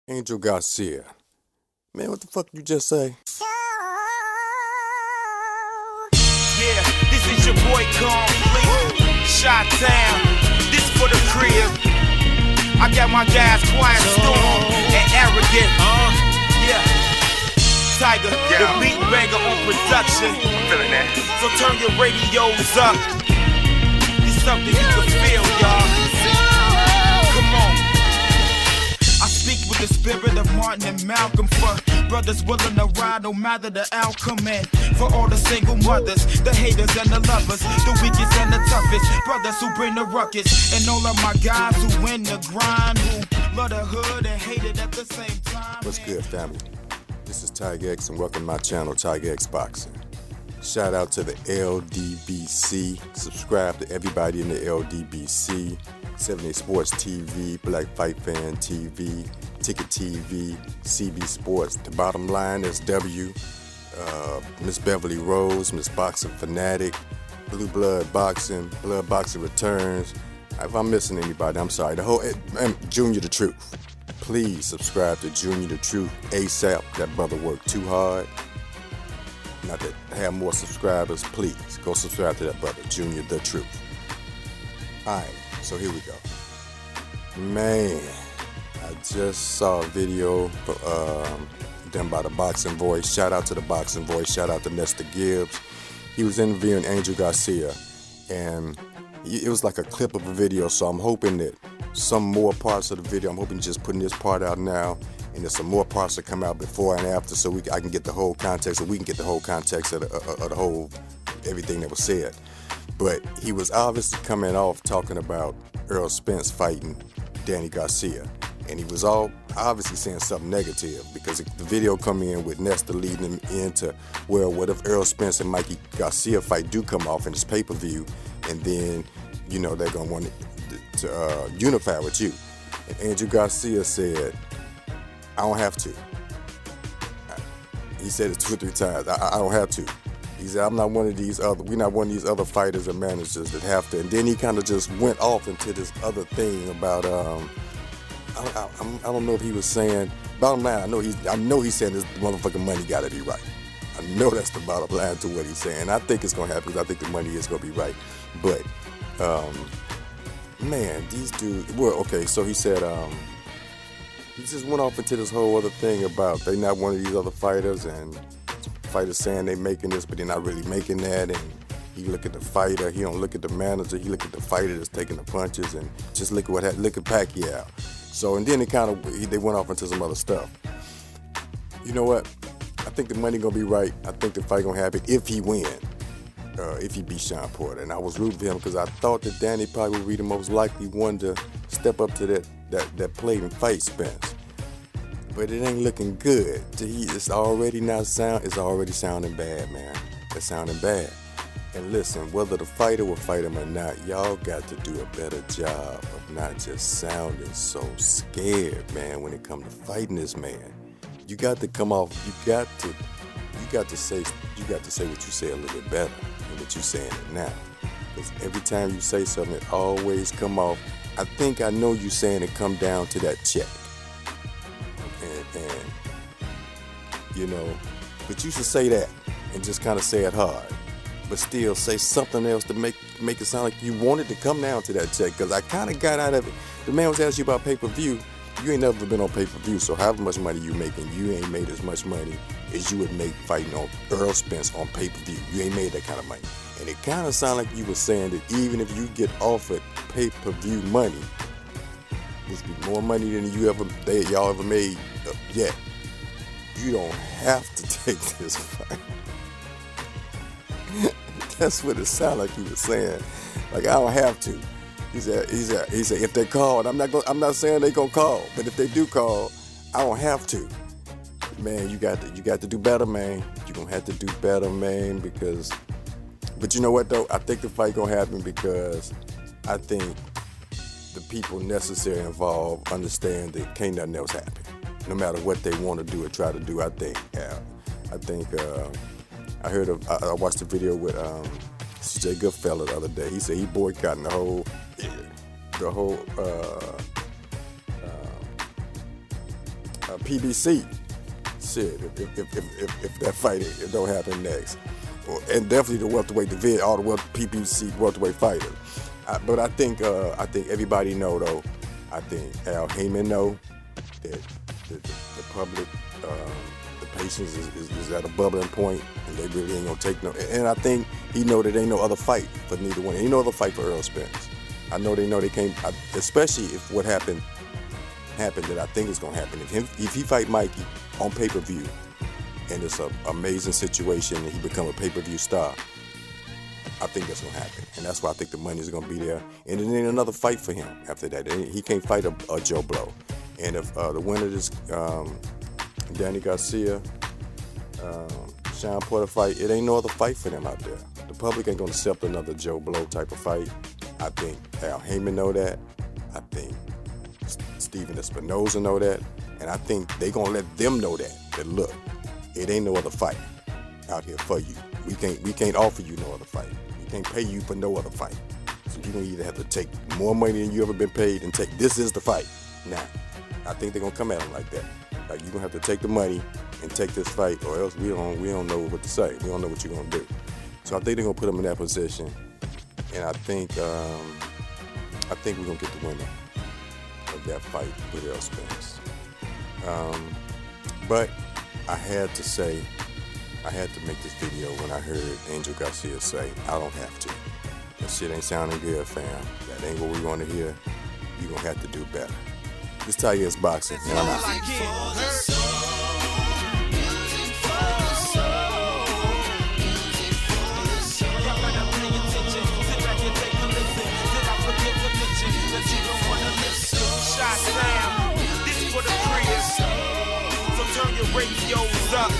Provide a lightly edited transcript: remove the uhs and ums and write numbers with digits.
Angel Garcia. Man, what the fuck you just say? Yeah, this is your boy Complete, Shot Town. This for the crib. I got my guys Quiet Storm and Arrogant. Yeah, Tiger, the beat banger on production. Feeling that. So turn your radios up. It's something you can feel, y'all. Come on. I speak with the spirit of Martin and Malcolm for brothers willing to ride no matter the outcome. And for all the single mothers, the haters and the lovers, the weakest and the toughest, brothers who bring the ruckus. And all of my guys who win the grind, who love the hood and hate it at the same time. What's good, family? This is Tiger X and welcome to my channel, Tiger X Boxing. Shout out to the LDBC. Subscribe to everybody in the LDBC. 78 Sports TV, Black Fight Fan TV, Ticket TV, CB Sports. The bottom line is W. Miss Beverly Rose, Miss Boxing Fanatic, Blue Blood Boxing, Blood Boxing Returns. If I'm missing anybody, I'm sorry. The whole Junior the Truth. Please subscribe to Junior the Truth ASAP. That brother worked too hard. Not to have more subscribers, please go subscribe to that brother, Junior the Truth. Alright, so here we go. Man, I just saw a video done by the Boxing Voice. Shout out to the Boxing Voice. Shout out to Nestor Gibbs. He was interviewing Angel Garcia, and it was like a clip of a video, so I'm hoping that some more parts of the video, I'm hoping just putting this part out now, and there's some more parts that come out before and after, so I can get the whole context, or we can get the whole context of the whole, everything that was said. But he was obviously coming off talking about Earl Spence fighting Danny Garcia, and he was all obviously saying something negative, because the video come in with Nestor leading him into, well, what if Earl Spence and Mikey Garcia fight do come off in this pay-per-view, and then, you know, they're going to want to unify with you. And Angel Garcia said, I don't have to. He said it 2 or 3 times. I don't have to. He said, we're not one of these other fighters or managers that have to. And then he kind of just went off into this other thing about, I don't know if he was saying, bottom line, I know he's saying this motherfucking money gotta be right. I know that's the bottom line to what he's saying. I think it's gonna happen because I think the money is gonna be right. But, man, these dudes, well, okay, so he said, he just went off into this whole other thing about they not one of these other fighters, and fighters saying they making this, but they're not really making that, and he look at the fighter, he don't look at the manager, he look at the fighter that's taking the punches, and just look at Pacquiao. So, and then they went off into some other stuff. You know what? I think the money gonna be right. I think the fight gonna happen if he win. If he beat Sean Porter. And I was rooting for him because I thought that Danny probably would be the most likely one to step up to that plate and fight Spence. But it ain't looking good. It's already sounding bad, man. It's sounding bad. And listen, whether the fighter will fight him or not, y'all got to do a better job of not just sounding so scared, man, when it comes to fighting this man. You got to come off, you got to say what you say a little bit better than what you're saying it now. Because every time you say something, it always come off, I think I know you saying it come down to that check. And you know, but you should say that and just kind of say it hard. But still say something else to make it sound like you wanted to come down to that check. Because I kind of got out of it. The man was asking you about pay-per-view. You ain't never been on pay-per-view, so however much money you making, you ain't made as much money as you would make fighting on Earl Spence on pay-per-view. You ain't made that kind of money. And it kind of sounded like you were saying that even if you get offered pay-per-view money, which would be more money than y'all ever made yet, you don't have to take this fight. That's what it sounded like he was saying. Like, I don't have to. He said, if they call, I'm not saying they gonna call, but if they do call, I don't have to. Man, you got to do better, man. You're gonna have to do better, man, but you know what though? I think the fight gonna happen because I think the people necessary involved understand that can't nothing else happen. No matter what they want to do or try to do, I think I watched a video with CJ Goodfellas the other day. He said he boycotting the whole PBC. Shit, if that fight it don't happen next, and definitely the welterweight division, all the PPC welterweight fighters. But I think everybody know though. I think Al Heyman know that the public, the patience is at a bubbling point, and they really ain't gonna take no. And I think he know that ain't no other fight for neither one. Ain't no other fight for Earl Spence. I know they can't, especially if what happened that I think is gonna happen. If he fight Mikey on pay-per-view, and it's an amazing situation, and he become a pay-per-view star, I think that's gonna happen, and that's why I think the money is gonna be there. And then ain't another fight for him after that. He can't fight a Joe Blow. And if the winner of this Danny Garcia, Sean Porter fight, it ain't no other fight for them out there. The public ain't gonna accept another Joe Blow type of fight. I think Al Heyman know that. I think Steven Espinoza know that, and I think they gonna let them know that look, it ain't no other fight out here for you. We can't offer you no other fight. We can't pay you for no other fight. So you're gonna either have to take more money than you ever been paid and take this is the fight. Now, I think they're gonna come at them like that. Like you're gonna have to take the money and take this fight, or else we don't know what to say. We don't know what you're gonna do. So I think they're gonna put them in that position, and I think we're gonna get the winner of that fight with Earl Spence. But I had to make this video when I heard Angel Garcia say, I don't have to. That shit ain't sounding good, fam. That ain't what we want to hear. You're going to have to do better. This Tiger X Boxing, and I'm out. This for the crib, so turn your radios up.